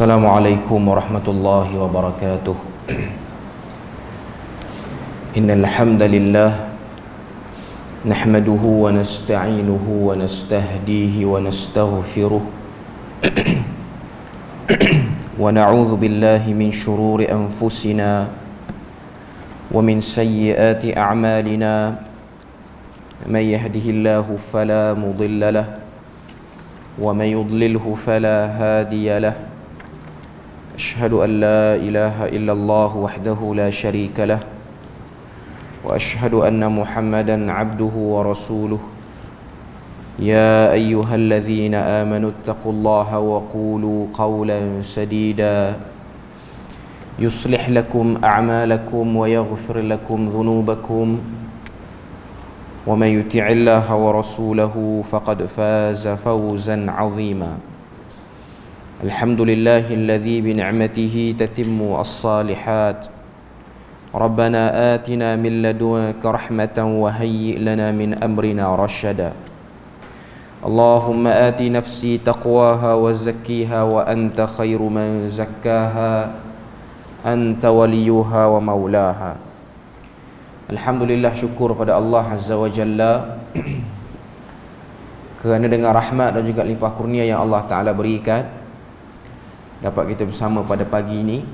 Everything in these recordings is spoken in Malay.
Assalamualaikum warahmatullahi wabarakatuh. Innal hamdalillah nahmaduhu wa nasta'inuhu wa nastahdihi wa nastaghfiruh wa na'udzu billahi min shururi anfusina wa min sayyiati a'malina. Man yahdihillahu fala mudilla lahu wa man yudlilhu fala hadiya lahu. أشهد أن لا إله إلا الله وحده لا شريك له وأشهد أن محمدا عبده ورسوله. يا أيها الذين آمنوا اتقوا الله وقولوا قولا سديدا يصلح لكم أعمالكم ويغفر لكم ذنوبكم ومن يطع الله ورسوله فقد فاز فوزا عظيما. الحمد لله الذي بنعمته تتم الصالحات. ربنا آتنا من لدنك رحمة وهيئ لنا من أمرنا رشدا. اللهم آت نفسي تقواها وزكيها وأنت خير من زكاها أنت وليها ومولاها. Alhamdulillah, syukur pada Allah Azza wa Jalla kerana dengan rahmat dan juga limpah kurnia yang Allah Ta'ala berikan, dapat kita bersama pada pagi ini.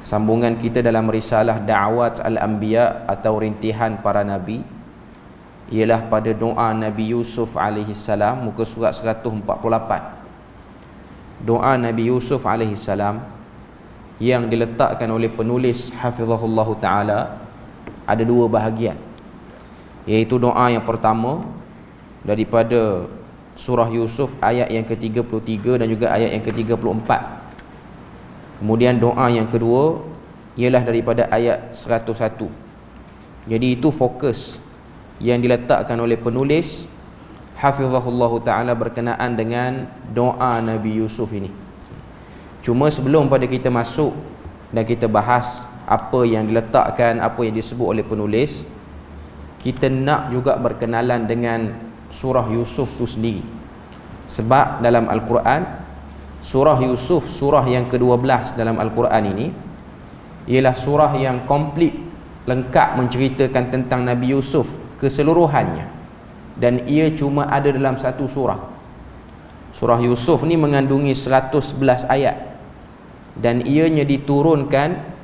Sambungan kita dalam risalah Da'wat Al-Anbiya atau rintihan para Nabi ialah pada doa Nabi Yusuf alaihi salam, muka surat 148. Doa Nabi Yusuf alaihi salam yang diletakkan oleh penulis hafizahullah ta'ala ada dua bahagian, iaitu doa yang pertama daripada surah Yusuf ayat yang ke-33 dan juga ayat yang ke-34. Kemudian doa yang kedua ialah daripada ayat 101. Jadi itu fokus yang diletakkan oleh penulis hafizahullah ta'ala berkenaan dengan doa Nabi Yusuf ini. Cuma sebelum pada kita masuk dan kita bahas apa yang diletakkan, apa yang disebut oleh penulis, kita nak juga berkenalan dengan surah Yusuf tu sendiri. Sebab dalam Al-Quran, surah Yusuf, surah yang ke-12 dalam Al-Quran ini ialah surah yang komplit, lengkap menceritakan tentang Nabi Yusuf keseluruhannya, dan ia cuma ada dalam satu surah. Surah Yusuf ni mengandungi 111 ayat dan ianya diturunkan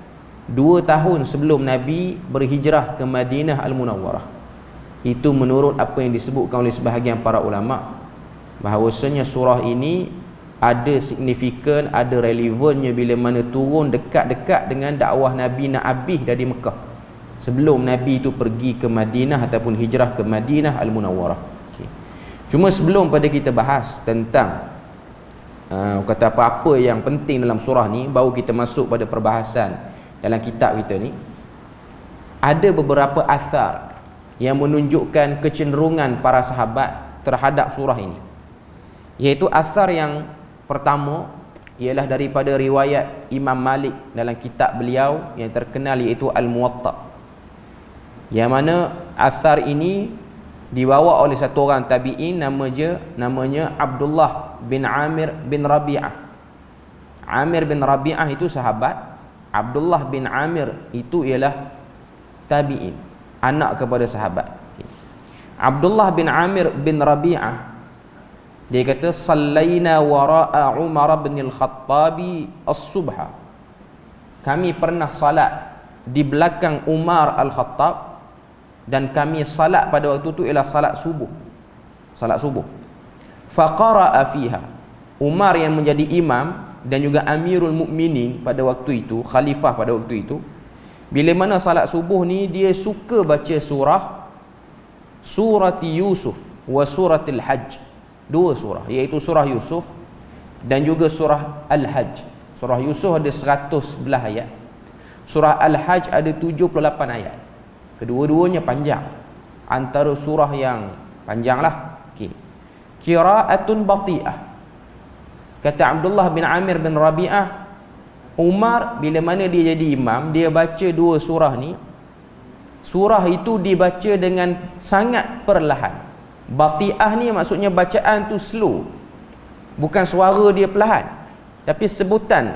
2 tahun sebelum Nabi berhijrah ke Madinah Al-Munawwarah. Itu menurut apa yang disebutkan oleh sebahagian para ulama, bahawasanya surah ini ada signifikan, ada relevannya bila mana turun dekat-dekat dengan dakwah Nabi nak habis dari Mekah, sebelum Nabi itu pergi ke Madinah ataupun hijrah ke Madinah Al-Munawwarah. Okay. Cuma sebelum pada kita bahas tentang kata apa-apa yang penting dalam surah ni, baru kita masuk pada perbahasan dalam kitab kita ni. Ada beberapa asar yang menunjukkan kecenderungan para sahabat terhadap surah ini, iaitu asar yang pertama ialah daripada riwayat Imam Malik dalam kitab beliau yang terkenal, iaitu Al-Muwatta, yang mana asar ini dibawa oleh satu orang tabi'in, namanya Abdullah bin Amir bin Rabi'ah. Amir bin Rabi'ah itu sahabat, Abdullah bin Amir itu ialah tabi'in, anak kepada sahabat. Abdullah bin Amir bin Rabi'ah, dia kata, sallaina wara'a Umar bin al-Khattabi as-subha. Kami pernah salat di belakang Umar al-Khattab, dan kami salat pada waktu itu ialah salat subuh. Faqara'a fiha. Umar yang menjadi imam dan juga Amirul Mukminin pada waktu itu, khalifah pada waktu itu, bila mana salat subuh ni dia suka baca surat Yusuf wa suratil Hajj. Dua surah, iaitu surah Yusuf dan juga surah Al-Hajj. Surah Yusuf ada 111 ayat, surah Al-Hajj ada 78 ayat. Kedua-duanya panjang, antara surah yang panjang lah. Okay. Qira'atun bati'ah. Kata Abdullah bin Amir bin Rabi'ah, Umar bila mana dia jadi imam, dia baca dua surah ni, surah itu dibaca dengan sangat perlahan. Bati'ah ni maksudnya bacaan tu slow, bukan suara dia perlahan. Tapi sebutan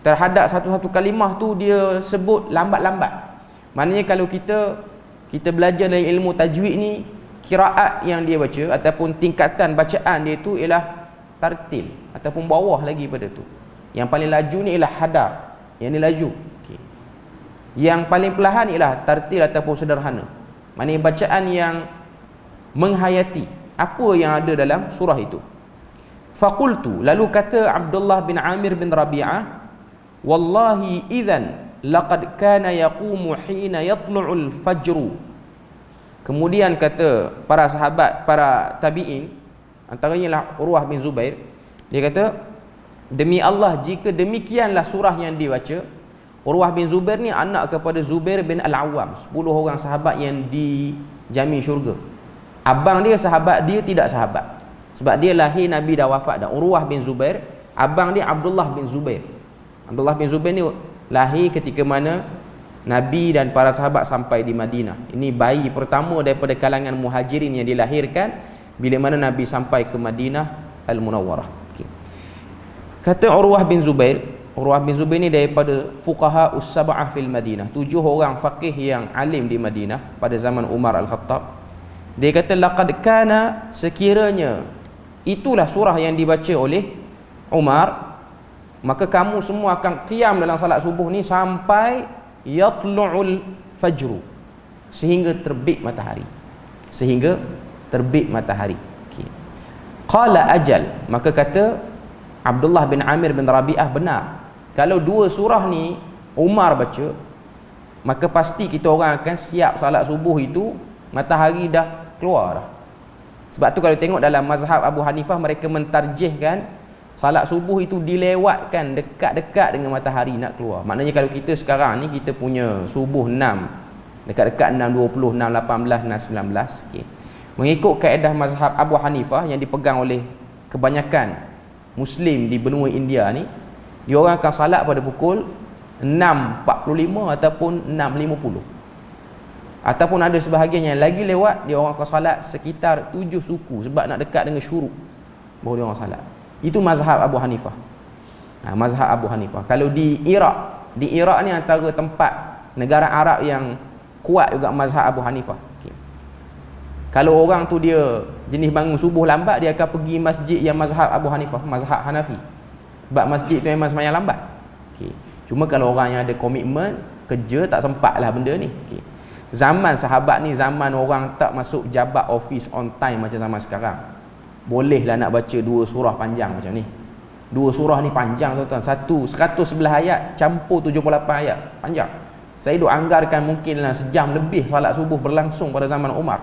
terhadap satu-satu kalimah tu dia sebut lambat-lambat. Maknanya kalau kita belajar dari ilmu tajwid ni, qiraat yang dia baca ataupun tingkatan bacaan dia tu ialah tartil ataupun bawah lagi pada tu. Yang paling laju ni ialah hadar, yang ni laju. Okay. Yang paling perlahan ialah tartil ataupun sederhana. Maknanya bacaan yang menghayati apa yang ada dalam surah itu. Faqultu, lalu kata Abdullah bin Amir bin Rabi'ah, wallahi idzan laqad kana yaqumu hina yatlu'ul fajru. Kemudian kata para sahabat, para tabi'in, antaranya lah Urwah bin Zubair, dia kata, demi Allah, jika demikianlah surah yang dibaca. Urwah bin Zubair ni anak kepada Zubair bin Al-Awwam, 10 orang sahabat yang dijamin syurga. Abang dia sahabat, dia tidak sahabat, sebab dia lahir Nabi dah wafat dah. Urwah bin Zubair, abang dia Abdullah bin Zubair. Abdullah bin Zubair ni lahir ketika mana Nabi dan para sahabat sampai di Madinah. Ini bayi pertama daripada kalangan muhajirin yang dilahirkan bila mana Nabi sampai ke Madinah Al-Munawwarah. Okay. Kata Urwah bin Zubair, Urwah bin Zubair ni daripada fuqaha us-sab'ah fil Madinah, 7 orang faqih yang alim di Madinah pada zaman Umar Al-Khattab. Dia kata, laqad kana, sekiranya itulah surah yang dibaca oleh Umar, maka kamu semua akan qiyam dalam salat subuh ni sampai yatlu'ul fajru, sehingga terbit matahari. Sehingga terbit matahari. Okay. Qala ajal, maka kata Abdullah bin Amir bin Rabi'ah, benar. Kalau 2 surah ni Umar baca, maka pasti kita orang akan siap salat subuh itu matahari dah keluar dah. Sebab tu kalau tengok dalam mazhab Abu Hanifah, mereka mentarjihkan salat subuh itu dilewatkan dekat-dekat dengan matahari nak keluar. Maknanya kalau kita sekarang ni kita punya subuh 6, dekat-dekat 6.20, 6.18, 6.19. Okay. Mengikut kaedah mazhab Abu Hanifah yang dipegang oleh kebanyakan Muslim di benua India ni, dia orang akan salat pada pukul 6.45 ataupun 6.50. Ataupun ada sebahagian yang lagi lewat, dia orang akan salat sekitar 7 suku sebab nak dekat dengan syuruk, baru dia orang salat. Itu mazhab Abu Hanifah. Mazhab Abu Hanifah. Kalau di Iraq ni antara tempat negara Arab yang kuat juga mazhab Abu Hanifah. Okay. Kalau orang tu dia jenis bangun subuh lambat, dia akan pergi masjid yang mazhab Abu Hanifah, mazhab Hanafi. Sebab masjid tu memang sembahyang lambat. Okay. Cuma kalau orang yang ada komitmen kerja, tak sempat lah benda ni. Okay. Zaman sahabat ni zaman orang tak masuk jabat office on time macam zaman sekarang. Bolehlah nak baca 2 surah panjang macam ni. 2 surah ni panjang tuan-tuan. 111 ayat campur 78 ayat. Panjang. Saya duk anggarkan mungkinlah sejam lebih salat subuh berlangsung pada zaman Umar.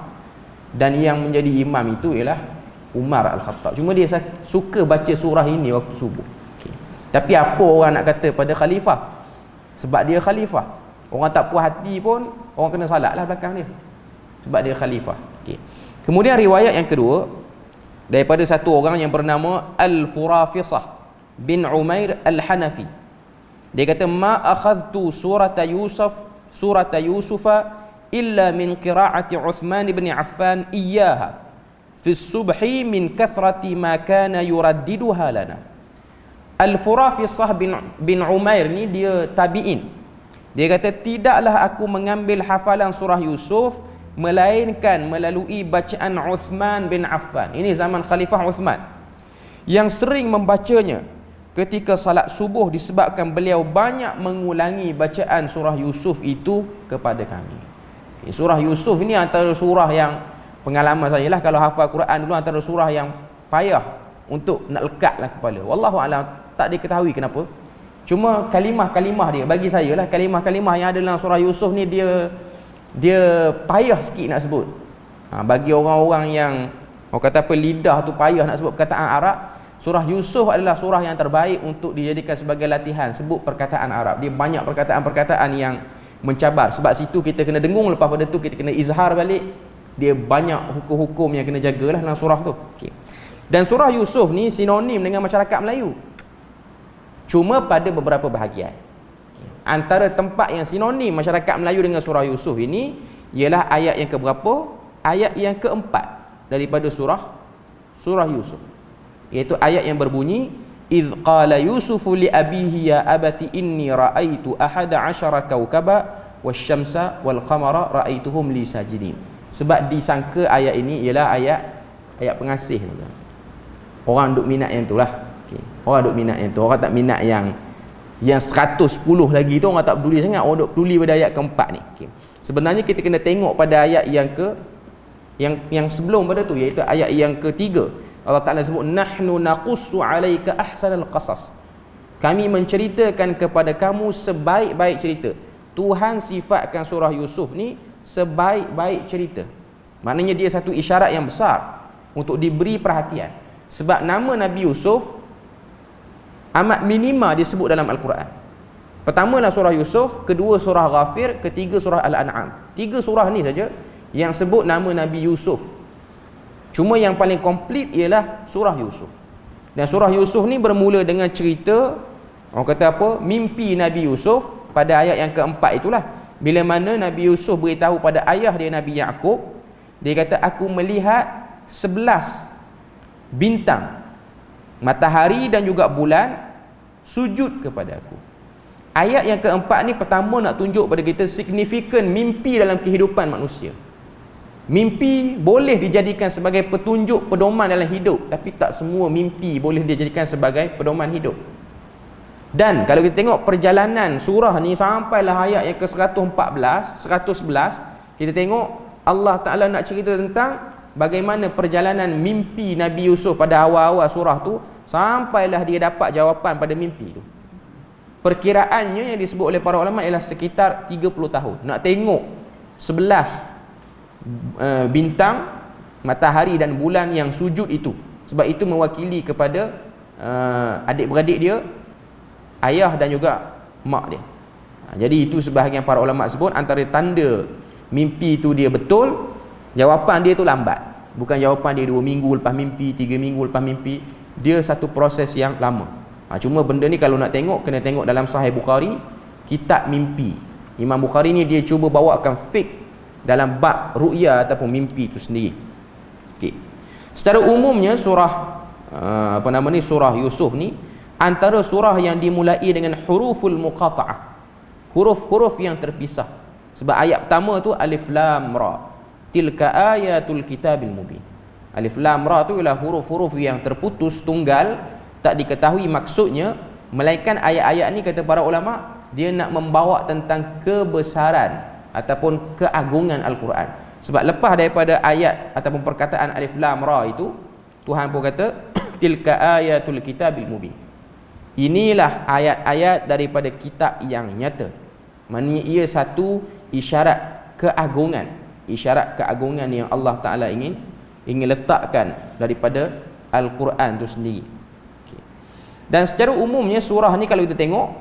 Dan yang menjadi imam itu ialah Umar Al-Khattab. Cuma dia suka baca surah ini waktu subuh. Okay. Tapi apa orang nak kata pada khalifah? Sebab dia khalifah. Orang tak puas hati pun, orang kena salat lah belakang dia. Sebab dia khalifah. Okay. Kemudian riwayat yang kedua, daripada satu orang yang bernama Al-Furafisah bin Umair Al-Hanafi. Dia kata, ma akhadtu surata Yusufa illa min qira'ati Uthman bin Affan iyyaha fi subhi min kathrati ma kana yuraddiduha lana. Al-Furafisah bin Umair ni dia tabi'in. Dia kata, tidaklah aku mengambil hafalan surah Yusuf melainkan melalui bacaan Uthman bin Affan. Ini zaman Khalifah Uthman, yang sering membacanya ketika salat subuh disebabkan beliau banyak mengulangi bacaan surah Yusuf itu kepada kami. Okay, surah Yusuf ini antara surah yang, pengalaman saya lah, kalau hafal Quran dulu, antara surah yang payah untuk nak lekatlah kepala. Wallahu a'lam, tak diketahui kenapa. Cuma kalimah-kalimah dia, bagi saya lah, kalimah-kalimah yang ada dalam surah Yusuf ni dia payah sikit nak sebut. Bagi orang-orang yang orang kata apa, lidah tu payah nak sebut perkataan Arab, surah Yusuf adalah surah yang terbaik untuk dijadikan sebagai latihan sebut perkataan Arab. Dia banyak perkataan-perkataan yang mencabar. Sebab situ kita kena dengung, lepas pada tu kita kena izhar balik. Dia banyak hukum-hukum yang kena jagalah dalam surah tu. Okay. Dan surah Yusuf ni sinonim dengan masyarakat Melayu, cuma pada beberapa bahagian. Antara tempat yang sinonim masyarakat Melayu dengan surah Yusuf ini ialah ayat yang keberapa? Ayat yang keempat daripada surah Yusuf, iaitu ayat yang berbunyi, idh qala Yusufu li abihi ya abati inni ra'aitu ahada asyara kawkaba wasyamsa wal qamara ra'aituhum li sajidin. Sebab disangka ayat ini ialah ayat pengasih. Orang duk minat yang itulah. Okay. Orang duk minat yang tu. Orang tak minat yang 110 lagi tu, orang tak peduli sangat. Orang duk peduli pada ayat keempat ni. Okay. Sebenarnya kita kena tengok pada ayat yang sebelum pada tu, iaitu ayat yang ketiga. Allah Ta'ala sebut nahnu naqussu 'alaika ahsanal qasas. Kami menceritakan kepada kamu sebaik-baik cerita. Tuhan sifatkan surah Yusuf ni sebaik-baik cerita. Maknanya dia satu isyarat yang besar untuk diberi perhatian. Sebab nama Nabi Yusuf amat minima disebut dalam Al-Quran. Pertamalah surah Yusuf, kedua surah Ghafir, ketiga surah Al-An'am. 3 surah ni saja yang sebut nama Nabi Yusuf. Cuma yang paling komplit ialah surah Yusuf. Dan surah Yusuf ni bermula dengan cerita, orang kata apa, mimpi Nabi Yusuf pada ayat yang keempat itulah. Bila mana Nabi Yusuf beritahu pada ayah dia Nabi Yaqub, dia kata aku melihat 11 bintang, matahari dan juga bulan sujud kepada aku. Ayat yang keempat ni pertama nak tunjuk pada kita signifikan mimpi dalam kehidupan manusia. Mimpi boleh dijadikan sebagai petunjuk pedoman dalam hidup, tapi tak semua mimpi boleh dijadikan sebagai pedoman hidup. Dan kalau kita tengok perjalanan surah ni sampailah ayat yang ke-114, 111, kita tengok Allah Ta'ala nak cerita tentang bagaimana perjalanan mimpi Nabi Yusuf pada awal-awal surah tu sampailah dia dapat jawapan pada mimpi tu. Perkiraannya yang disebut oleh para ulama ialah sekitar 30 tahun. Nak tengok 11 bintang, matahari dan bulan yang sujud itu. Sebab itu mewakili kepada adik-beradik dia, ayah dan juga mak dia. Jadi itu sebahagian para ulama sebut antara tanda mimpi itu dia betul, jawapan dia tu lambat. Bukan jawapan dia 2 minggu lepas mimpi, 3 minggu lepas mimpi. Dia satu proses yang lama. Cuma benda ni kalau nak tengok, kena tengok dalam Sahih Bukhari, kitab mimpi. Imam Bukhari ni dia cuba bawakan fiqh dalam bab ru'ya ataupun mimpi itu sendiri. Okay. Secara umumnya surah surah Yusuf ni antara surah yang dimulai dengan huruful muqata'ah. Huruf-huruf yang terpisah. Sebab ayat pertama tu alif lam ra. Tilka ayatul kitabil mubin. Alif lam ra tu ialah huruf-huruf yang terputus tunggal, tak diketahui maksudnya, melainkan ayat-ayat ni kata para ulama dia nak membawa tentang kebesaran ataupun keagungan Al-Quran. Sebab lepas daripada ayat ataupun perkataan alif lam ra itu, Tuhan pun kata tilka ayatul kitabil mubin. Inilah ayat-ayat daripada kitab yang nyata. Maknanya ia satu isyarat keagungan, isyarat keagungan yang Allah Ta'ala ingin letakkan daripada Al-Quran itu sendiri. Okay. Dan secara umumnya surah ni kalau kita tengok,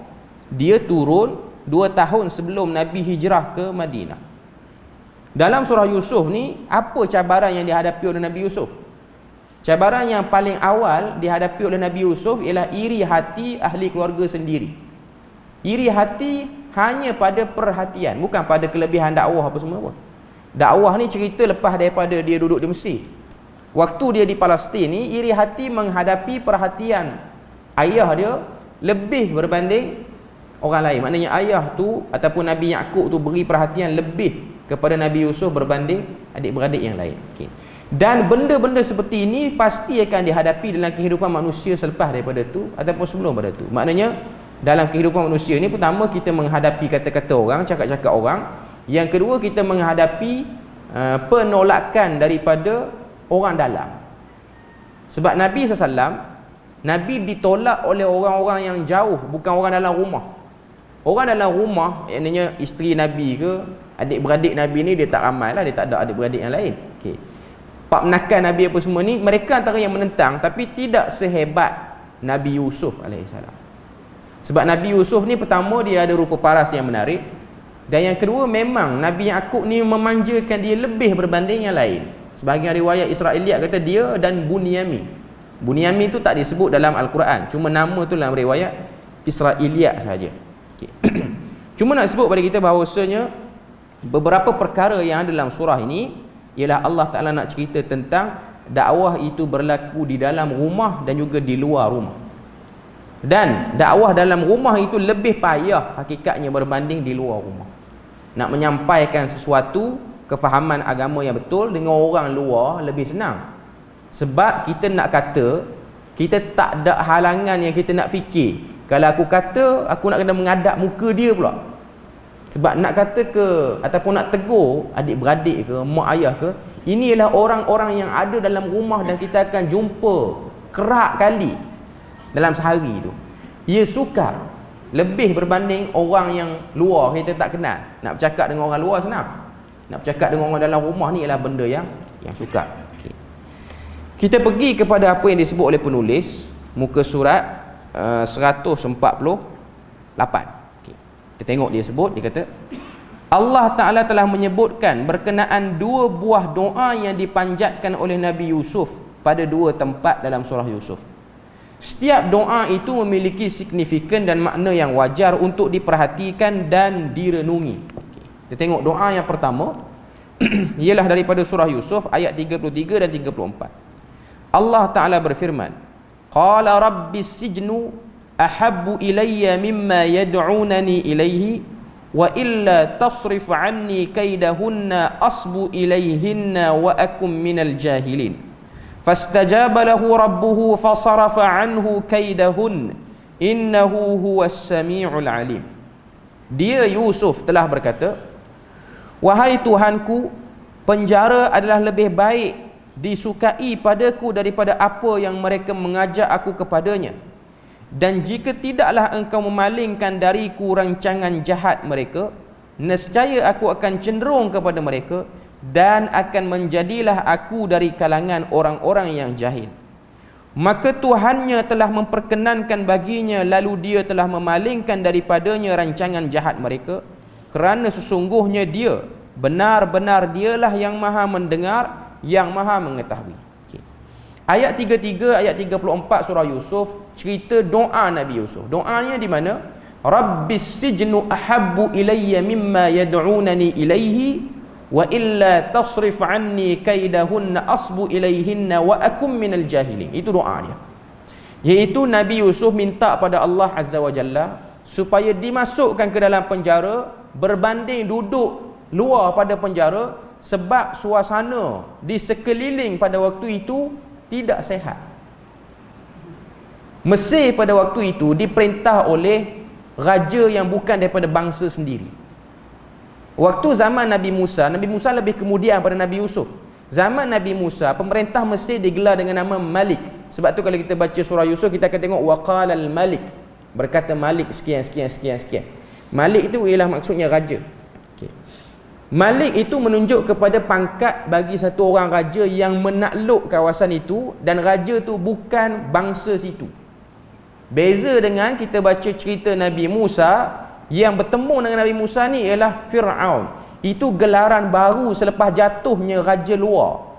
dia turun 2 tahun sebelum Nabi hijrah ke Madinah. Dalam surah Yusuf ni, apa cabaran yang dihadapi oleh Nabi Yusuf? Cabaran yang paling awal dihadapi oleh Nabi Yusuf ialah iri hati ahli keluarga sendiri. Iri hati hanya pada perhatian, bukan pada kelebihan dakwah apa semua pun. Dakwah ni cerita lepas daripada dia duduk di Mesir. Waktu dia di Palestin ni, iri hati menghadapi perhatian ayah dia lebih berbanding orang lain. Maknanya ayah tu ataupun Nabi Yaqub tu beri perhatian lebih kepada Nabi Yusuf berbanding adik-beradik yang lain. Okay. Dan benda-benda seperti ini pasti akan dihadapi dalam kehidupan manusia selepas daripada tu ataupun sebelum pada tu. Maknanya dalam kehidupan manusia ni, pertama kita menghadapi kata-kata orang, cakap-cakap orang. Yang kedua kita menghadapi penolakan daripada orang dalam. Sebab Nabi SAW, Nabi ditolak oleh orang-orang yang jauh, bukan orang dalam rumah. Orang dalam rumah, maknanya isteri Nabi ke, adik-beradik Nabi ni dia tak ramai lah, dia tak ada adik-beradik yang lain. Okay. Pak menakan Nabi apa semua ni, mereka antara yang menentang, tapi tidak sehebat Nabi Yusuf AS. Sebab Nabi Yusuf ni pertama dia ada rupa paras yang menarik, dan yang kedua memang Nabi Yaqub ni memanjakan dia lebih berbanding yang lain. Sebahagian riwayat Israiliyat kata dia dan Bunyamin. Bunyamin tu tak disebut dalam Al-Quran, cuma nama tu dalam riwayat Israiliyat sahaja. Okay. Cuma nak sebut pada kita bahawasanya beberapa perkara yang ada dalam surah ini ialah Allah Ta'ala nak cerita tentang dakwah itu berlaku di dalam rumah dan juga di luar rumah. Dan dakwah dalam rumah itu lebih payah hakikatnya berbanding di luar rumah. Nak menyampaikan sesuatu kefahaman agama yang betul dengan orang luar lebih senang. Sebab kita nak kata, kita tak ada halangan yang kita nak fikir. Kalau aku kata, aku nak kena mengadap muka dia pula. Sebab nak kata ke ataupun nak tegur adik-beradik ke, mak ayah ke, ini ialah orang-orang yang ada dalam rumah dan kita akan jumpa kerap kali dalam sehari tu. Ia sukar lebih berbanding orang yang luar kita tak kenal. Nak bercakap dengan orang luar senang. Nak bercakap dengan orang dalam rumah ni ialah benda yang sukar. Okay. Kita pergi kepada apa yang disebut oleh penulis muka surat 148. Okay. Kita tengok dia sebut, dia kata Allah Ta'ala telah menyebutkan berkenaan dua buah doa yang dipanjatkan oleh Nabi Yusuf pada dua tempat dalam surah Yusuf. Setiap doa itu memiliki signifikan dan makna yang wajar untuk diperhatikan dan direnungi. Kita tengok doa yang pertama ialah daripada surah Yusuf ayat 33 dan 34. Allah Ta'ala berfirman, Qala rabbis sijnu ahabbu ilayya mimma yad'unani ilayhi wa illa tasrif anni kaidahunna asbu ilayhinna wa akum minal jahilin. Fastajaba lahu rabbuhu fasarafa anhu kaidahun innahu huwas sami'ul alim. Dia Yusuf telah berkata, wahai Tuhanku, penjara adalah lebih baik disukai padaku daripada apa yang mereka mengajak aku kepadanya. Dan jika tidaklah engkau memalingkan dariku rancangan jahat mereka, nescaya aku akan cenderung kepada mereka dan akan menjadilah aku dari kalangan orang-orang yang jahil. Maka Tuhannya telah memperkenankan baginya, lalu dia telah memalingkan daripadanya rancangan jahat mereka, kerana sesungguhnya dia benar-benar dialah yang maha mendengar, yang maha mengetahui. Okay. Ayat 33, ayat 34 surah Yusuf cerita doa Nabi Yusuf. Doanya di mana? Rabbis sijnu ahabbu ilayya mimma yad'unani ilayhi wa illa tasrif anni kaidahunna asbu ilayhinna wa akum minal jahilin. Itu doa dia, iaitu Nabi Yusuf minta pada Allah Azza wa Jalla supaya dimasukkan ke dalam penjara berbanding duduk luar pada penjara, sebab suasana di sekeliling pada waktu itu tidak sehat. Mesir pada waktu itu diperintah oleh raja yang bukan daripada bangsa sendiri. Waktu zaman Nabi Musa lebih kemudian pada Nabi Yusuf. Zaman Nabi Musa, pemerintah Mesir digelar dengan nama Malik. Sebab tu kalau kita baca surah Yusuf, kita akan tengok waqalal Malik, berkata Malik sekian. Malik itu ialah maksudnya raja. Okay. Malik itu menunjuk kepada pangkat bagi satu orang raja yang menakluk kawasan itu, dan raja tu bukan bangsa situ. Beza dengan kita baca cerita Nabi Musa, yang bertemu dengan Nabi Musa ni ialah Fir'aun. Itu gelaran baru selepas jatuhnya raja luar,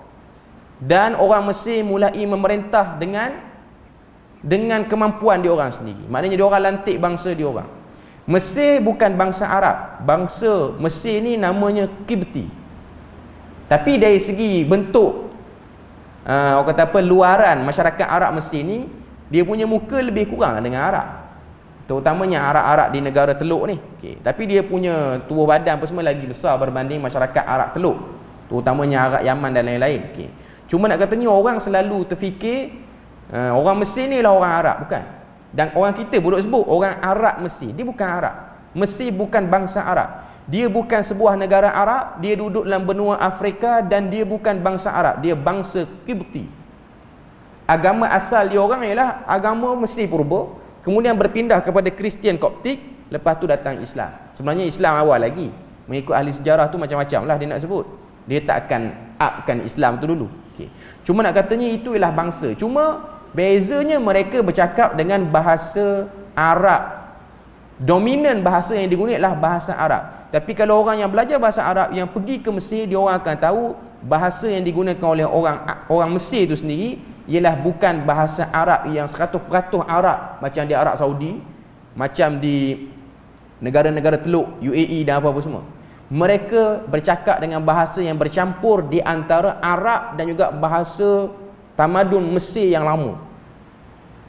dan orang Mesir mulai memerintah dengan kemampuan diorang sendiri. Maknanya diorang lantik bangsa diorang. Mesir bukan bangsa Arab. Bangsa Mesir ni namanya Qibti. Tapi dari segi bentuk, orang kata apa, luaran masyarakat Arab Mesir ni, dia punya muka lebih kurang dengan Arab, terutamanya Arab-Arab di negara Teluk ni. Okay. Tapi dia punya tubuh badan apa semua lagi besar berbanding masyarakat Arab Teluk, terutamanya Arab Yaman dan lain-lain. Okay. Cuma nak katanya orang selalu terfikir orang Mesir ni lah orang Arab, bukan. Dan orang kita boleh sebut orang Arab Mesir, dia bukan Arab. Mesir bukan bangsa Arab. Dia bukan sebuah negara Arab, dia duduk dalam benua Afrika, dan dia bukan bangsa Arab, dia bangsa Qibti. Agama asal dia orang ialah agama Mesir purba, kemudian berpindah kepada Kristian Koptik, lepas tu datang Islam. Sebenarnya Islam awal lagi. Mengikut ahli sejarah tu macam-macam lah dia nak sebut. Dia tak akan upkan Islam tu dulu. Okay. Cuma nak katanya itu ialah bangsa. Cuma bezanya mereka bercakap dengan bahasa Arab. Dominan bahasa yang digunakan adalah bahasa Arab. Tapi kalau orang yang belajar bahasa Arab yang pergi ke Mesir, dia orang akan tahu bahasa yang digunakan oleh orang Mesir itu sendiri ialah bukan bahasa Arab yang 100% Arab macam di Arab Saudi, macam di negara-negara Teluk, UAE dan apa-apa semua. Mereka bercakap dengan bahasa yang bercampur di antara Arab dan juga bahasa tamadun Mesir yang lama.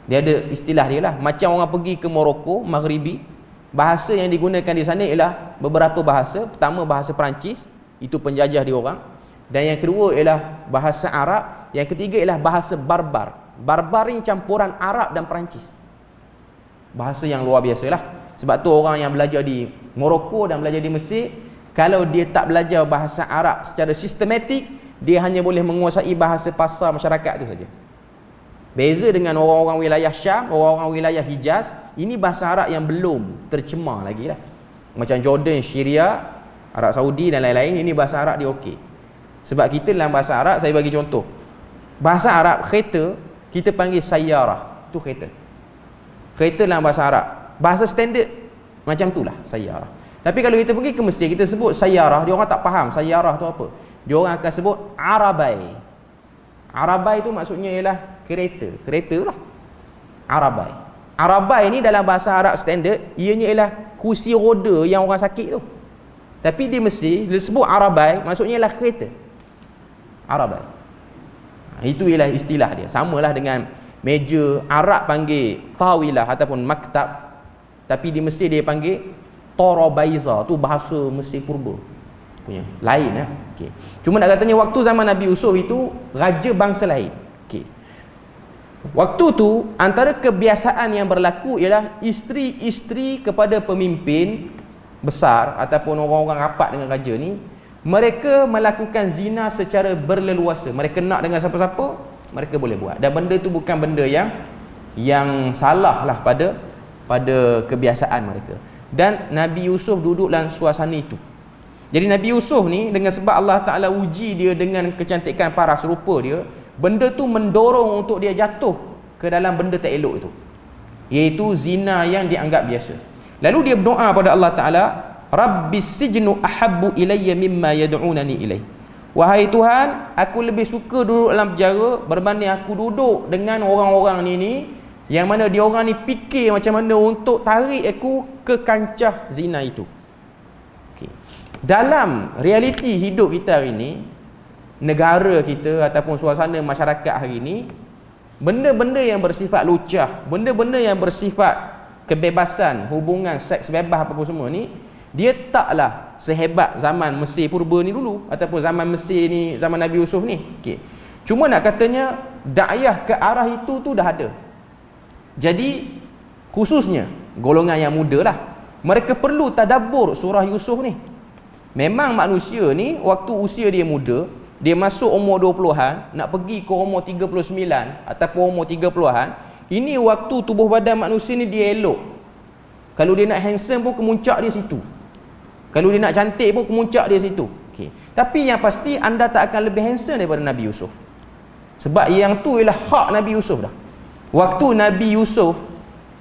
Dia ada istilah dia lah. Macam orang pergi ke Morocco, Maghribi, bahasa yang digunakan di sana ialah beberapa bahasa. Pertama bahasa Perancis, itu penjajah dia orang. Dan yang kedua ialah bahasa Arab. Yang ketiga ialah bahasa Barbar. Barbar ni campuran Arab dan Perancis. Bahasa yang luar biasa lah. Sebab tu orang yang belajar di Morocco dan belajar di Mesir, kalau dia tak belajar bahasa Arab secara sistematik, dia hanya boleh menguasai bahasa pasar masyarakat tu saja. Beza dengan orang-orang wilayah Syam, orang-orang wilayah Hijaz, ini bahasa Arab yang belum tercemar lagi lah. Macam Jordan, Syria, Arab Saudi dan lain-lain, ini bahasa Arab dia okey. Sebab kita dalam bahasa Arab, saya bagi contoh. Bahasa Arab, kereta, kita panggil sayyarah. Tu kereta. Kereta dalam bahasa Arab. Bahasa standard, macam tu lah, sayyarah. Tapi kalau kita pergi ke Mesir, kita sebut sayyarah, dia orang tak faham sayyarah tu apa. Dia orang akan sebut arabai. Arabai tu maksudnya ialah kereta. Kereta lah. Arabai. Arabai ni dalam bahasa Arab standard, ianya ialah kursi roda yang orang sakit tu. Tapi di Mesir, dia sebut arabai, maksudnya ialah kereta. Arabai. Itu ialah istilah dia. Samalah dengan meja Arab panggil tawilah ataupun maktab. Tapi di Mesir dia panggil torabaiza. Tu bahasa Mesir purba punya. Lain lah. Okay. Cuma nak katanya waktu zaman Nabi Yusuf itu raja bangsa lain. Okay. Waktu tu antara kebiasaan yang berlaku ialah isteri-isteri kepada pemimpin besar ataupun orang-orang rapat dengan raja ni, mereka melakukan zina secara berleluasa. Mereka nak dengan siapa-siapa, mereka boleh buat. Dan benda tu bukan benda yang salah lah pada kebiasaan mereka. Dan Nabi Yusuf duduk dalam suasana itu. Jadi Nabi Yusuf ni, dengan sebab Allah Ta'ala uji dia dengan kecantikan paras rupa dia, benda tu mendorong untuk dia jatuh ke dalam benda tak elok itu, iaitu zina yang dianggap biasa. Lalu dia berdoa pada Allah Ta'ala, Rabbis sijnu ahabbu ilayya mimma yad'unani ilaih. Wahai Tuhan, aku lebih suka duduk dalam penjara berbanding aku duduk dengan orang-orang ni yang mana dia orang ni fikir macam mana untuk tarik aku ke kancah zina itu. Okay. Dalam realiti hidup kita hari ni, negara kita ataupun suasana masyarakat hari ni, benda-benda yang bersifat lucah, benda-benda yang bersifat kebebasan, hubungan seks bebas apa-apa semua ni, dia taklah sehebat zaman Mesir purba ni dulu ataupun zaman Mesir ni, zaman Nabi Yusuf ni. Okay. Cuma nak katanya dakwah ke arah itu tu dah ada. Jadi khususnya golongan yang muda lah, mereka perlu tadabbur surah Yusuf ni. Memang manusia ni waktu usia dia muda, dia masuk umur 20-an, nak pergi ke umur 39 ataupun umur 30-an, ini waktu tubuh badan manusia ni dia elok. Kalau dia nak handsome pun kemuncak dia situ. Kalau dia nak cantik pun kemuncak dia situ. Okay. Tapi yang pasti anda tak akan lebih handsome daripada Nabi Yusuf. Sebab yang tu ialah hak Nabi Yusuf dah. Waktu Nabi Yusuf,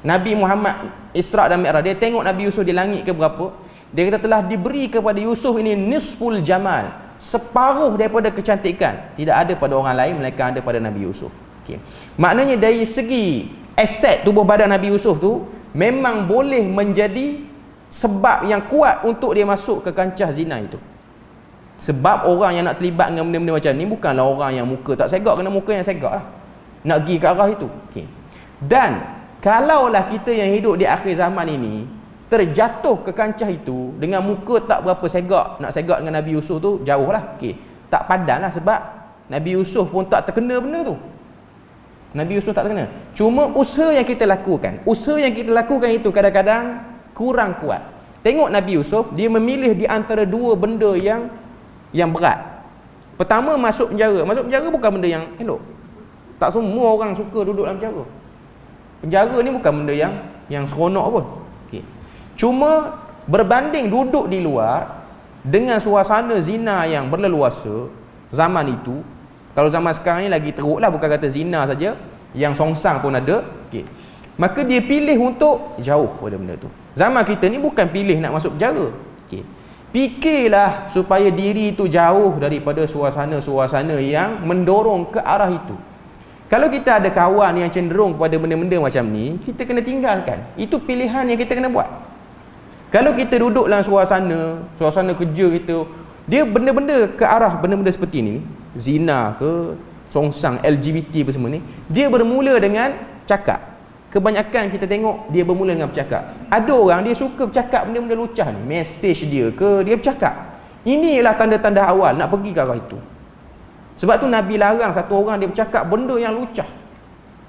Nabi Muhammad Isra' dan Mi'raj, dia tengok Nabi Yusuf di langit ke berapa, dia kata telah diberi kepada Yusuf ini nisful jamal, separuh daripada kecantikan. Tidak ada pada orang lain melainkan ada pada Nabi Yusuf. Okay. Maknanya dari segi aset tubuh badan Nabi Yusuf tu memang boleh menjadi sebab yang kuat untuk dia masuk ke kancah zina itu. Sebab orang yang nak terlibat dengan benda-benda macam ni bukanlah orang yang muka tak segak, kena muka yang segak lah, nak pergi ke arah itu. Okay. Dan kalaulah kita yang hidup di akhir zaman ini terjatuh ke kancah itu dengan muka tak berapa segak, nak segak dengan Nabi Yusuf tu jauh lah. Okay. Tak padan lah, sebab Nabi Yusuf pun tak terkena benda tu. Nabi Yusuf tak terkena. Cuma usaha yang kita lakukan itu kadang-kadang kurang kuat. Tengok Nabi Yusuf, dia memilih di antara dua benda yang berat. Pertama, masuk penjara. Masuk penjara bukan benda yang elok. Tak semua orang suka duduk dalam penjara. Penjara ni bukan benda yang seronok pun. Okay. Cuma berbanding duduk di luar dengan suasana zina yang berleluasa zaman itu, kalau zaman sekarang ni lagi teruk lah, bukan kata zina saja, yang songsang pun ada. Okay. Maka dia pilih untuk jauh pada benda tu. Zaman kita ni bukan pilih nak masuk penjara. Okay. Fikirlah supaya diri tu jauh daripada suasana-suasana yang mendorong ke arah itu. Kalau kita ada kawan yang cenderung kepada benda-benda macam ni, kita kena tinggalkan. Itu pilihan yang kita kena buat. Kalau kita duduk dalam suasana kerja kita, dia benda-benda ke arah benda-benda seperti ni, zina ke, songsang, LGBT apa semua ni, dia bermula dengan cakap. kebanyakan kita tengok dia bermula dengan bercakap. Ada orang dia suka bercakap benda-benda lucah ni, mesej dia ke, dia bercakap. Ini ialah tanda-tanda awal nak pergi ke arah itu. Sebab tu Nabi larang satu orang dia bercakap benda yang lucah,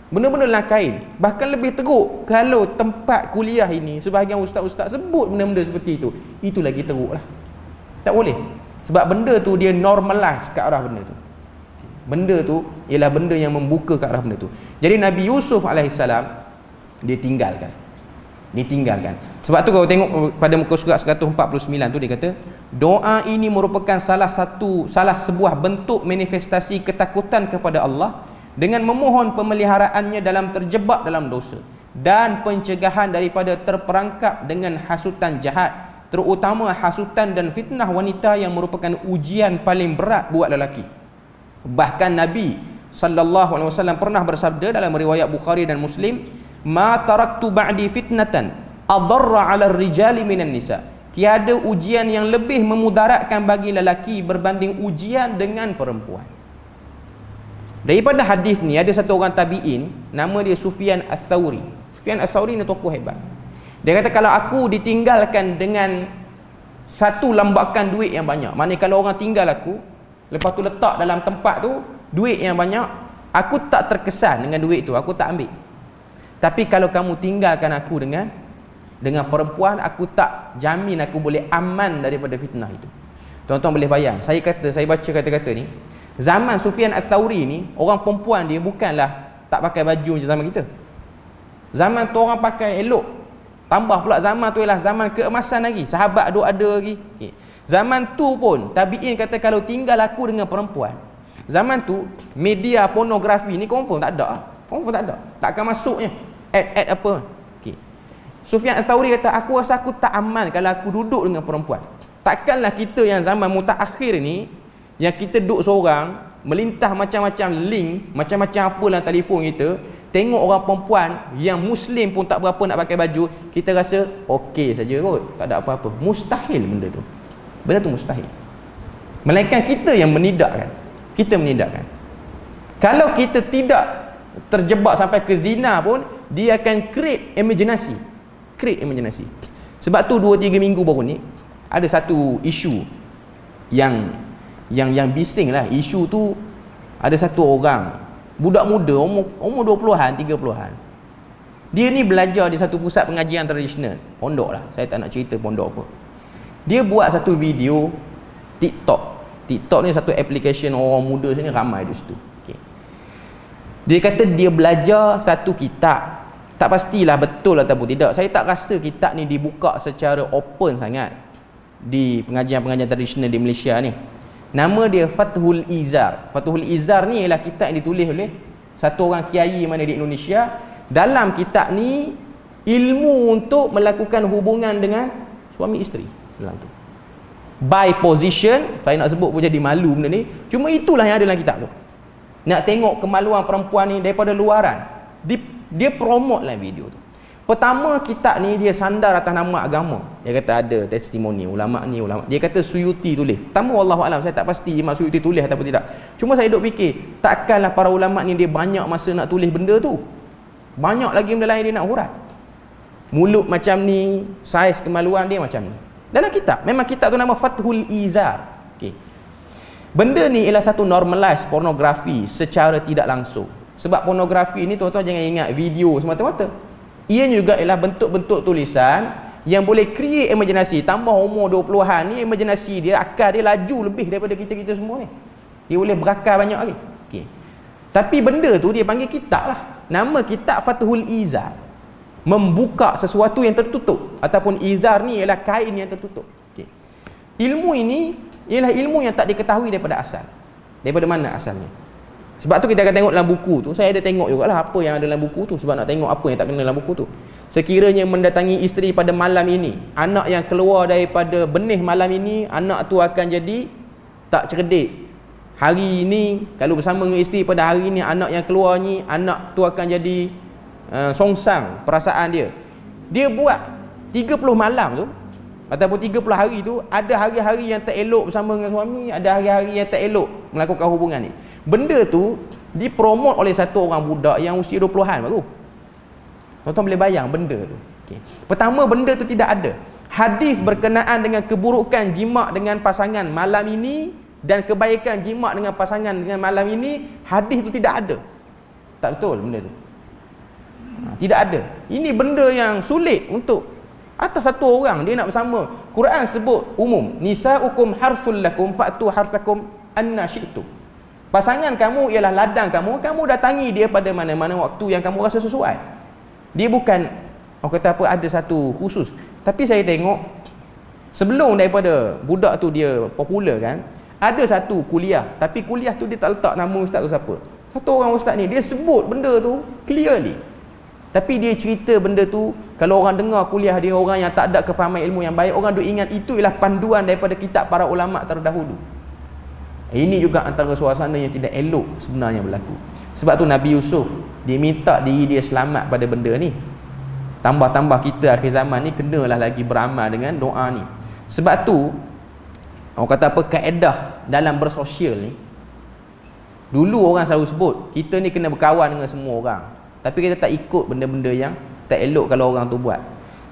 benda-benda dalam kain. Bahkan lebih teruk kalau tempat kuliah ini sebahagian ustaz-ustaz sebut benda-benda seperti itu lagi teruk lah. Tak boleh. Sebab benda tu dia normalize ke arah benda tu. Benda tu ialah benda yang membuka ke arah benda tu. Jadi Nabi Yusuf alaihissalam dia tinggalkan. Sebab tu kalau tengok pada muka surat 149 tu dia kata, doa ini merupakan salah sebuah bentuk manifestasi ketakutan kepada Allah dengan memohon pemeliharaannya dalam terjebak dalam dosa dan pencegahan daripada terperangkap dengan hasutan jahat, terutama hasutan dan fitnah wanita yang merupakan ujian paling berat buat lelaki. Bahkan Nabi SAW pernah bersabda dalam riwayat Bukhari dan Muslim, ma taraktu ba'di fitnatan adarra 'ala ar-rijali minan nisa. Tiada ujian yang lebih memudaratkan bagi lelaki berbanding ujian dengan perempuan. Daripada hadis ni ada satu orang tabi'in nama dia Sufyan Ats-Tsauri. Sufyan Ats-Tsauri ni tokoh hebat. Dia kata kalau aku ditinggalkan dengan satu lambakan duit yang banyak, maknanya kalau orang tinggal aku lepas tu letak dalam tempat tu duit yang banyak, aku tak terkesan dengan duit tu, aku tak ambil. Tapi kalau kamu tinggalkan aku dengan perempuan, aku tak jamin aku boleh aman daripada fitnah itu. Tuan-tuan boleh bayang, saya baca kata-kata ni, zaman Sufyan Ats-Tsauri ni, orang perempuan dia bukanlah tak pakai baju macam zaman kita. Zaman tu orang pakai elok. Tambah pula zaman tu ialah zaman keemasan lagi, sahabat duk ada lagi. Okay. Zaman tu pun tabi'in kata kalau tinggal aku dengan perempuan, zaman tu media pornografi ni confirm tak ada. Takkan masuknya ad apa. Okay. Sufyan Ats-Tsauri kata aku rasa aku tak aman kalau aku duduk dengan perempuan. Takkanlah kita yang zaman mutaakhir ni, yang kita duduk seorang, melintah macam-macam link, macam-macam apa dalam telefon kita, tengok orang perempuan yang Muslim pun tak berapa nak pakai baju, kita rasa okey saja kot, tak ada apa-apa. Mustahil benda tu. Benda tu mustahil. Melainkan kita yang menidakkan. Kalau kita tidak terjebak sampai ke zina pun, dia akan create imaginasi. Sebab tu 2-3 minggu baru ni ada satu isu yang bising lah. Isu tu ada satu orang budak muda umur 20-an 30-an. Dia ni belajar di satu pusat pengajian tradisional, pondok lah, saya tak nak cerita pondok apa. Dia buat satu video TikTok ni satu application orang muda sini ramai di situ. Okay. Dia kata dia belajar satu kitab. Tak pastilah betul ataupun tidak. Saya tak rasa kitab ni dibuka secara open sangat di pengajian-pengajian tradisional di Malaysia ni. Nama dia Fathul Izar. Fathul Izar ni ialah kitab yang ditulis oleh satu orang kiai mana di Indonesia. Dalam kitab ni ilmu untuk melakukan hubungan dengan suami isteri dalam tu. By position, saya nak sebut pun jadi malu benda ni. Cuma itulah yang ada dalam kitab tu. Nak tengok kemaluan perempuan ni daripada luaran. Dia promote lah video tu. Pertama kitab ni dia sandar atas nama agama. Dia kata ada testimoni ulama ni, ulama. Dia kata Suyuti tulis. Pertama wallahualam saya tak pasti Imam Suyuti tulis ataupun tidak. Cuma saya duk fikir, takkanlah para ulama ni dia banyak masa nak tulis benda tu. Banyak lagi benda lain dia nak hurat. Mulut macam ni, saiz kemaluan dia macam ni. Dalam kitab, memang kitab tu nama Fathul Izar. Okey. Benda ni ialah satu normalize pornografi secara tidak langsung. Sebab pornografi ni tuan-tuan jangan ingat video semata-mata. Ia juga ialah bentuk-bentuk tulisan yang boleh create imaginasi. Tambah umur 20-an ni, imaginasi dia, akal dia laju lebih daripada kita-kita semua ni. Dia boleh berakal banyak lagi. Okay. Tapi benda tu dia panggil kitab lah. Nama kitab Fathul Izar. Membuka sesuatu yang tertutup. Ataupun izar ni ialah kain yang tertutup. Okay. Ilmu ini ialah ilmu yang tak diketahui daripada asal. Daripada mana asalnya? Sebab tu kita akan tengok dalam buku tu. Saya ada tengok jugalah apa yang ada dalam buku tu. Sebab nak tengok apa yang tak kena dalam buku tu. Sekiranya mendatangi isteri pada malam ini, anak yang keluar daripada benih malam ini, anak tu akan jadi tak cerdik. Hari ini, kalau bersama dengan isteri pada hari ini, anak yang keluar ni, anak tu akan jadi songsang perasaan dia. Dia buat 30 malam tu ataupun 30 hari tu, ada hari-hari yang tak elok bersama dengan suami, ada hari-hari yang tak elok melakukan hubungan ni. Benda tu dipromot oleh satu orang budak yang usia 20-an baru. Tuan-tuan boleh bayang benda tu. Okay. Pertama, benda tu tidak ada. Hadis berkenaan dengan keburukan jima' dengan pasangan malam ini dan kebaikan jima' dengan pasangan dengan malam ini, hadis tu tidak ada. Tak betul benda tu. Tidak ada. Ini benda yang sulit untuk atas satu orang dia nak bersama. Quran sebut umum, nisaukum harsul lakum fa'tu harsakum anna syi'tum. Pasangan kamu ialah ladang kamu, kamu datangi dia pada mana-mana waktu yang kamu rasa sesuai. Dia bukan orang kata apa ada satu khusus. Tapi saya tengok sebelum daripada budak tu dia popular kan, ada satu kuliah, tapi kuliah tu dia tak letak nama ustaz tu siapa. Satu orang ustaz ni dia sebut benda tu clearly. Tapi dia cerita benda tu, kalau orang dengar kuliah dia, orang yang tak ada kefahaman ilmu yang baik, orang duk ingat itu ialah panduan daripada kitab para ulama terdahulu. Ini juga antara suasana yang tidak elok sebenarnya berlaku. Sebab tu Nabi Yusuf dia minta diri dia selamat pada benda ni. Tambah-tambah kita akhir zaman ni kenalah lagi beramal dengan doa ni. Sebab tu orang kata apa, kaedah dalam bersosial ni, dulu orang selalu sebut kita ni kena berkawan dengan semua orang, tapi kita tak ikut benda-benda yang tak elok kalau orang tu buat.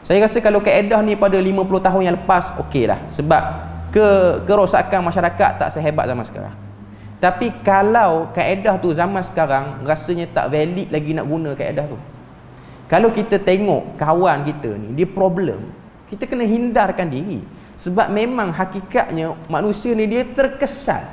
Saya rasa kalau kaedah ni pada 50 tahun yang lepas okey lah, sebab kerosakan masyarakat tak sehebat zaman sekarang. Tapi kalau kaedah tu zaman sekarang rasanya tak valid lagi nak guna kaedah tu. Kalau kita tengok kawan kita ni dia problem, kita kena hindarkan diri. Sebab memang hakikatnya manusia ni dia terkesan.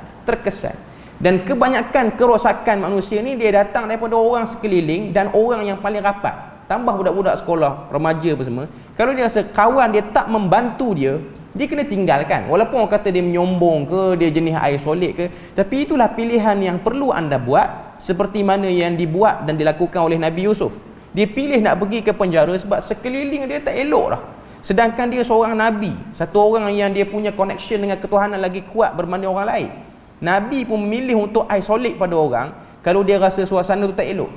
Dan kebanyakan kerosakan manusia ni dia datang daripada orang sekeliling dan orang yang paling rapat. Tambah budak-budak sekolah, remaja apa semua. Kalau dia rasa kawan dia tak membantu dia, dia kena tinggalkan. Walaupun orang kata dia menyombong ke, dia jenis air solid ke, tapi itulah pilihan yang perlu anda buat, seperti mana yang dibuat dan dilakukan oleh Nabi Yusuf. Dia pilih nak pergi ke penjara sebab sekeliling dia tak elok dah. Sedangkan dia seorang Nabi, satu orang yang dia punya connection dengan ketuhanan lagi kuat berbanding orang lain. Nabi pun memilih untuk isolate pada orang kalau dia rasa suasana tu tak elok.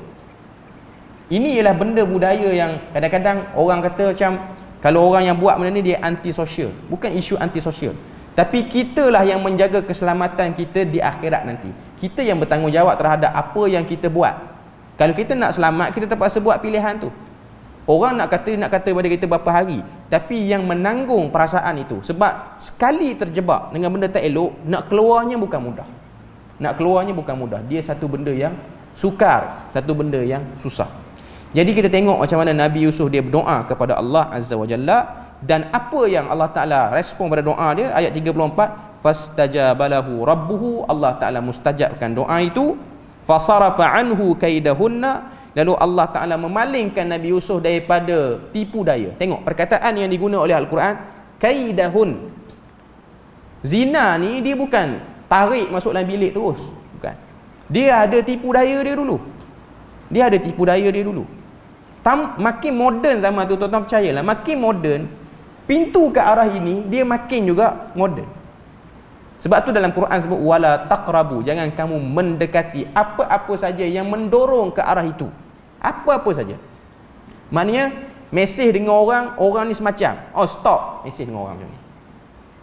Ini ialah benda budaya yang kadang-kadang orang kata macam kalau orang yang buat benda ni dia anti-sosial. Bukan isu anti-sosial, tapi kitalah yang menjaga keselamatan kita di akhirat nanti. Kita yang bertanggungjawab terhadap apa yang kita buat. Kalau kita nak selamat, kita terpaksa buat pilihan tu. Orang nak kata pada kita berapa hari, tapi yang menanggung perasaan itu. Sebab sekali terjebak dengan benda tak elok, nak keluarnya bukan mudah. Dia satu benda yang sukar, satu benda yang susah. Jadi kita tengok macam mana Nabi Yusuf dia berdoa kepada Allah Azza wa Jalla, dan apa yang Allah Ta'ala respon pada doa dia. Ayat 34, fastajabalahu rabbuhu, Allah Ta'ala mustajabkan doa itu. Fasarafa anhu kaidahunna, lalu Allah Ta'ala memalingkan Nabi Yusuf daripada tipu daya. Tengok perkataan yang diguna oleh Al-Quran, kaidahun. Zina ni dia bukan tarik masuk dalam bilik terus, bukan. Dia ada tipu daya dia dulu. Makin moden zaman tu, tuan-tuan percayalah, makin moden, pintu ke arah ini dia makin juga moden. Sebab tu dalam Quran sebut wala taqrabu, jangan kamu mendekati apa-apa saja yang mendorong ke arah itu. Apa-apa saja. Maknanya mesej dengan orang ni semacam, oh stop mesej dengan orang macam ni.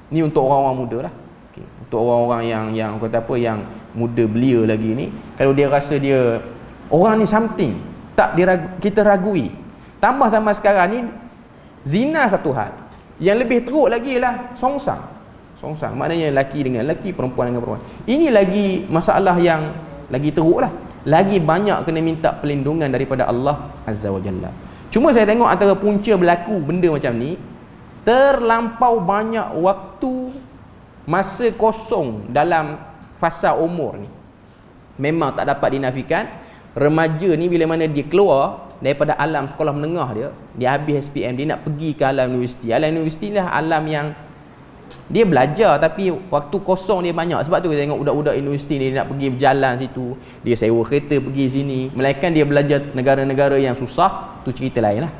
Ni untuk orang-orang muda lah. Okay. Untuk orang-orang yang kata apa, yang muda belia lagi ni, kalau dia rasa dia orang ni something, kita ragui. Tambah sama sekarang ni zina satu hal, yang lebih teruk lagi ialah songsang. Maknanya lelaki dengan lelaki, perempuan dengan perempuan. Ini lagi masalah yang lagi teruk lah. Lagi banyak kena minta perlindungan daripada Allah Azza wa Jalla. Cuma saya tengok antara punca berlaku benda macam ni, terlampau banyak waktu, masa kosong dalam fasa umur ni. Memang tak dapat dinafikan. Remaja ni bila mana dia keluar daripada alam sekolah menengah dia habis SPM, dia nak pergi ke alam universiti. Alam universiti lah alam yang dia belajar, tapi waktu kosong dia banyak. Sebab tu kita tengok budak-budak universiti ni dia nak pergi berjalan situ, dia sewa kereta pergi sini. Melainkan dia belajar negara-negara yang susah, tu cerita lain lah.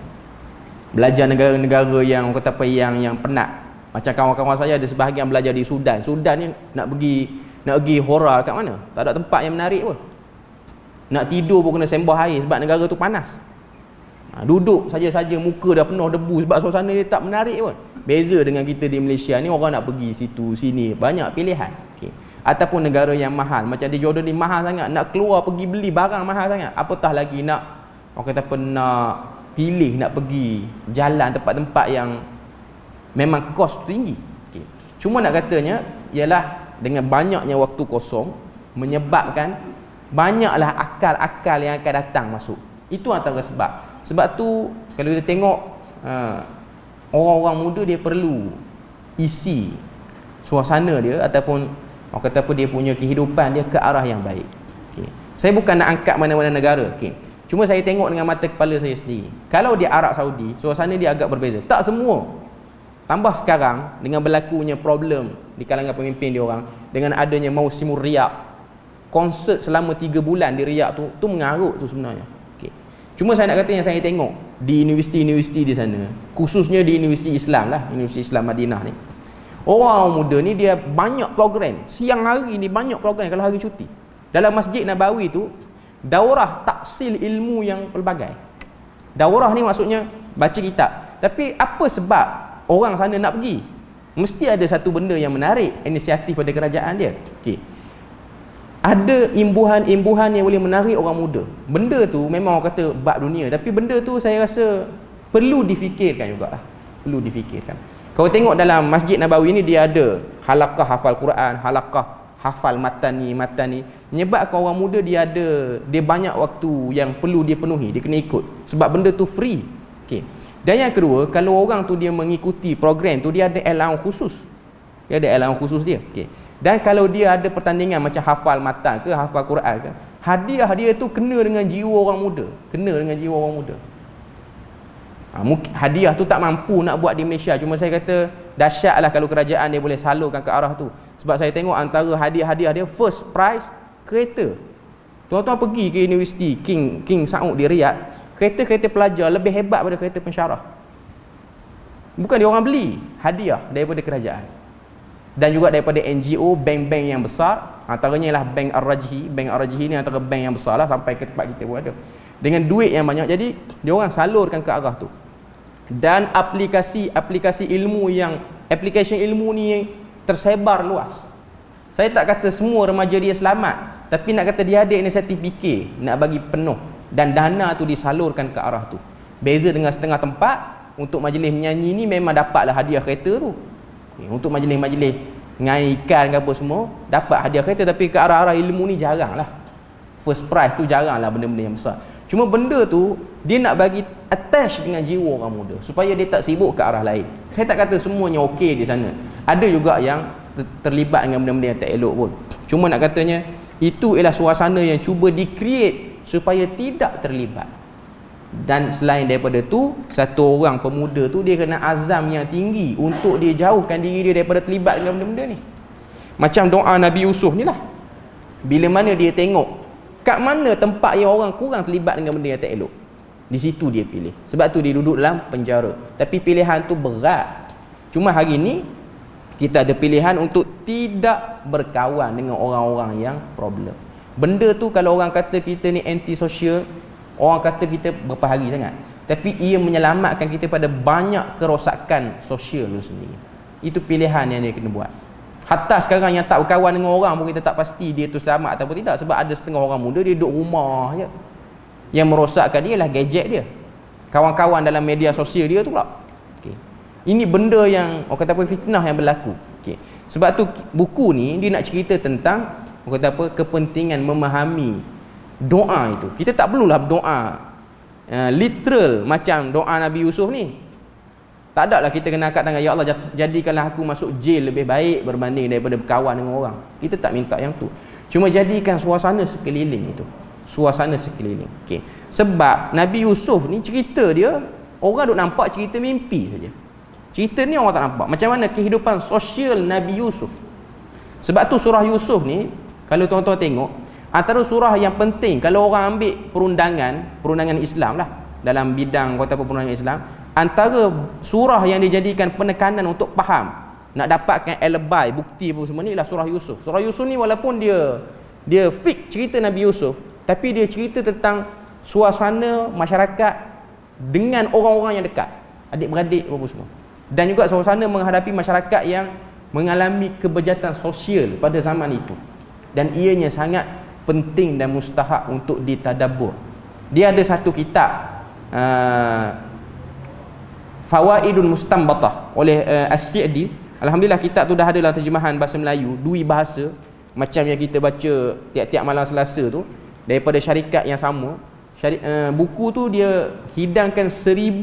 Belajar negara-negara yang kata apa, yang penat. Macam kawan-kawan saya ada sebahagian belajar di Sudan. Sudan ni nak pergi hora kat mana? Tak ada tempat yang menarik pun. Nak tidur pun kena sembah air sebab negara tu panas. Duduk saja-saja muka dah penuh debu sebab suasana dia tak menarik pun. Beza dengan kita di Malaysia ni, orang nak pergi situ sini, banyak pilihan. Okay. Ataupun negara yang mahal, macam di Jordan ni mahal sangat, nak keluar pergi beli barang mahal sangat. Apatah lagi nak orang kata nak pilih nak pergi jalan tempat-tempat yang memang kos tinggi. Okay. Cuma nak katanya ialah dengan banyaknya waktu kosong menyebabkan banyaklah akal-akal yang akan datang masuk. Itu antara sebab. Sebab tu kalau kita tengok orang-orang muda dia perlu isi suasana dia ataupun orang kata apa, dia punya kehidupan dia ke arah yang baik. Okay. Saya bukan nak angkat mana-mana negara. Okay. Cuma saya tengok dengan mata kepala saya sendiri. Kalau di Arab Saudi, suasana dia agak berbeza. Tak semua. Tambah sekarang dengan berlakunya problem di kalangan pemimpin dia orang dengan adanya mausimur riak. Konsert selama 3 bulan di Riyadh tu mengarut tu sebenarnya. Okay. Cuma saya nak kata yang saya tengok di universiti-universiti di sana, khususnya di Universiti Islam lah, Universiti Islam Madinah ni. Orang muda ni dia banyak program. Siang hari ni banyak program kalau hari cuti. Dalam Masjid Nabawi tu daurah taksil ilmu yang pelbagai. Daurah ni maksudnya baca kitab. Tapi apa sebab orang sana nak pergi? Mesti ada satu benda yang menarik inisiatif pada kerajaan dia. Okey. Ada imbuhan-imbuhan yang boleh menarik orang muda. Benda tu memang orang kata bab dunia, tapi benda tu saya rasa perlu difikirkan jugalah. Perlu difikirkan. Kalau tengok dalam Masjid Nabawi ni dia ada halaqah hafal Quran, halaqah hafal matani. Menyebabkan orang muda dia banyak waktu yang perlu dia penuhi, dia kena ikut. Sebab benda tu free. Okey. Dan yang kedua, kalau orang tu dia mengikuti program tu, dia ada allowance khusus. Dia ada allowance khusus dia. Okey. Dan kalau dia ada pertandingan macam hafal matan ke, hafal Quran ke, hadiah dia tu kena dengan jiwa orang muda. Kena dengan jiwa orang muda. Mungkin hadiah tu tak mampu nak buat di Malaysia. Cuma saya kata dahsyatlah kalau kerajaan dia boleh salurkan ke arah tu. Sebab saya tengok antara hadiah-hadiah dia, first prize kereta. Tuan-tuan pergi ke Universiti King Saud di Riyadh, kereta-kereta pelajar lebih hebat pada kereta pensyarah. Bukan dia orang beli, hadiah daripada kerajaan. Dan juga daripada NGO, bank-bank yang besar. Antaranya ialah Bank Ar-Rajhi. Bank Ar-Rajhi ni antara bank yang besar lah, sampai ke tempat kita pun ada. Dengan duit yang banyak, jadi dia orang salurkan ke arah tu. Dan aplikasi ilmu yang application ilmu ni tersebar luas. Saya tak kata semua remaja dia selamat, tapi nak kata dia ada inisiatif fikir nak bagi penuh, dan dana tu disalurkan ke arah tu. Beza dengan setengah tempat, untuk majlis menyanyi ni memang dapatlah hadiah kereta tu. Untuk majlis-majlis ngai ikan ke apa semua dapat hadiah kereta, tapi ke arah-arah ilmu ni jaranglah. First prize tu jaranglah benda-benda yang besar. Cuma benda tu dia nak bagi attach dengan jiwa orang muda supaya dia tak sibuk ke arah lain. Saya tak kata semuanya okey di sana. Ada juga yang terlibat dengan benda-benda yang tak elok pun. Cuma nak katanya itu ialah suasana yang cuba di-create supaya tidak terlibat. Dan selain daripada tu, satu orang pemuda tu dia kena azam yang tinggi untuk dia jauhkan diri dia daripada terlibat dengan benda-benda ni. Macam doa Nabi Yusuf ni lah. Bila mana dia tengok kat mana tempat yang orang kurang terlibat dengan benda yang tak elok, di situ dia pilih. Sebab tu dia duduk dalam penjara. Tapi pilihan tu berat. Cuma hari ni kita ada pilihan untuk tidak berkawan dengan orang-orang yang problem. Benda tu kalau orang kata kita ni anti-sosial, orang kata kita berpahari sangat, tapi ia menyelamatkan kita pada banyak kerosakan sosial tu sendiri. Itu pilihan yang dia kena buat. Hatta sekarang yang tak berkawan dengan orang pun kita tak pasti dia tu selamat ataupun tidak. Sebab ada setengah orang muda dia duduk rumah je. Yang merosakkan dia ialah gadget dia, kawan-kawan dalam media sosial dia tu pula. Okay. Ini benda yang orang kata apa, fitnah yang berlaku. Okay. Sebab tu buku ni dia nak cerita tentang orang kata apa, kepentingan memahami doa itu. Kita tak perlulah berdoa literal macam doa Nabi Yusuf ni. Tak ada lah kita kena angkat tangan, ya Allah jadikanlah aku masuk jail lebih baik berbanding daripada berkawan dengan orang. Kita tak minta yang tu. Cuma jadikan suasana sekeliling itu. Suasana sekeliling. Okay. Sebab Nabi Yusuf ni cerita dia, orang duk nampak cerita mimpi saja. Cerita ni orang tak nampak. Macam mana kehidupan sosial Nabi Yusuf. Sebab tu surah Yusuf ni, kalau tuan-tuan tengok, antara surah yang penting kalau orang ambil perundangan Islam lah, dalam bidang kata apa perundangan Islam, antara surah yang dijadikan penekanan untuk faham, nak dapatkan alibi, bukti apa semua ni ialah surah Yusuf. Surah Yusuf ni walaupun dia fix cerita Nabi Yusuf, tapi dia cerita tentang suasana masyarakat dengan orang-orang yang dekat, adik-beradik apa semua. Dan juga suasana menghadapi masyarakat yang mengalami kebejatan sosial pada zaman itu. Dan ianya sangat penting dan mustahak untuk ditadabbur. Dia ada satu kitab Fawaidun Mustanbatah oleh As-Sa'di. Alhamdulillah kitab tu dah ada dalam terjemahan bahasa Melayu, dua bahasa, macam yang kita baca tiap-tiap malam Selasa tu, daripada syarikat yang sama. Buku tu dia hidangkan 1000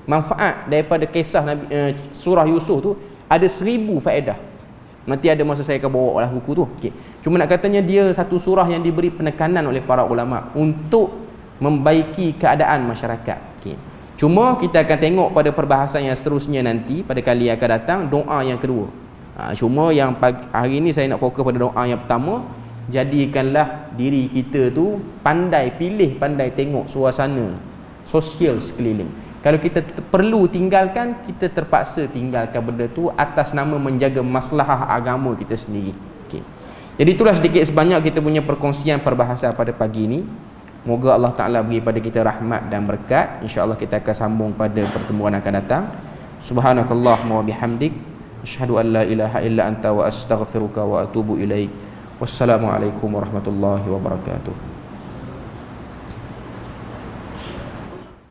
manfaat daripada kisah Nabi, surah Yusuf tu, ada 1000 faedah. Nanti ada masa saya akan bawa lah buku tu. Okay. Cuma nak katanya dia satu surah yang diberi penekanan oleh para ulama untuk membaiki keadaan masyarakat. Okay. Cuma kita akan tengok pada perbahasan yang seterusnya nanti, pada kali yang akan datang, doa yang kedua. Cuma yang hari ni saya nak fokus pada doa yang pertama. Jadikanlah diri kita tu pandai pilih, pandai tengok suasana sosial sekeliling. Kalau kita perlu tinggalkan, kita terpaksa tinggalkan benda tu atas nama menjaga maslahah agama kita sendiri. Okay. Jadi itulah sedikit sebanyak kita punya perkongsian perbahasan pada pagi ini. Moga Allah Ta'ala beri pada kita rahmat dan berkat. InsyaAllah kita akan sambung pada pertemuan akan datang. Subhanakallahumma wa bihamdik, asyhadu an la ilaha illa anta wa astaghfiruka wa atubu ilaik. Wassalamualaikum warahmatullahi wabarakatuh.